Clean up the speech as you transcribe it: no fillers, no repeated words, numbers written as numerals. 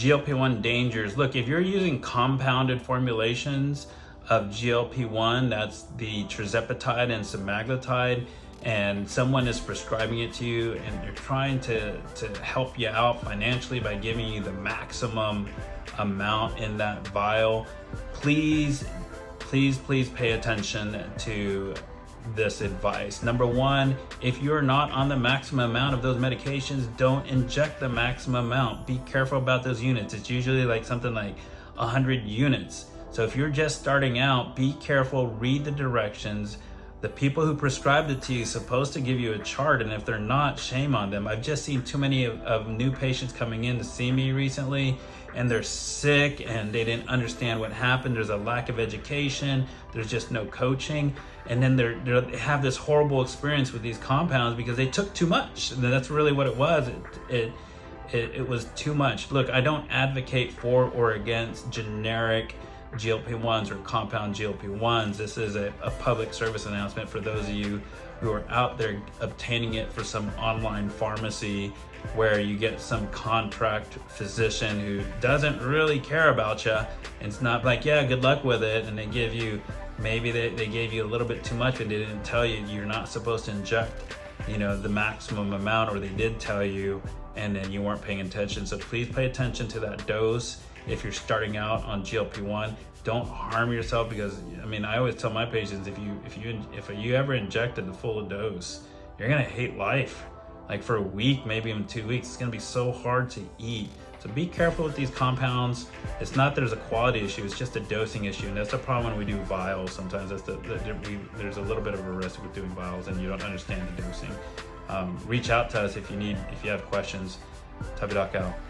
GLP-1 dangers. Look, if you're using compounded formulations of GLP-1, that's the tirzepatide and semaglutide, and someone is prescribing it to you and they're trying to help you out financially by giving you the maximum amount in that vial, please pay attention to this advice. Number one, if you're not on the maximum amount of those medications, don't inject the maximum amount. Be careful about those units. It's usually like something like 100 units. So if you're just starting out, be careful, read the directions. The people who prescribed it to you are supposed to give you a chart, and if they're not, shame on them. I've just seen too many of new patients coming in to see me recently, and they're sick and they didn't understand what happened. There's a lack of education, there's just no coaching, and then they have this horrible experience with these compounds because they took too much. And that's really what it was. It was too much. Look, I don't advocate for or against generic GLP-1s or compound GLP-1s. This is a public service announcement for those of you who are out there obtaining it for some online pharmacy where you get some contract physician who doesn't really care about you, and it's not like, yeah, good luck with it, and they give you, maybe they gave you a little bit too much and they didn't tell you you're not supposed to inject, the maximum amount, or they did tell you and then you weren't paying attention. So please pay attention to that dose. If you're starting out on GLP-1, don't harm yourself, because I always tell my patients, if you ever injected the full dose, you're gonna hate life. Like for a week, maybe even 2 weeks, it's gonna be so hard to eat. So be careful with these compounds. It's not there's a quality issue, it's just a dosing issue, and that's the problem when we do vials. Sometimes there's a little bit of a risk with doing vials and you don't understand the dosing. Reach out to us if you have questions. Tabidak out.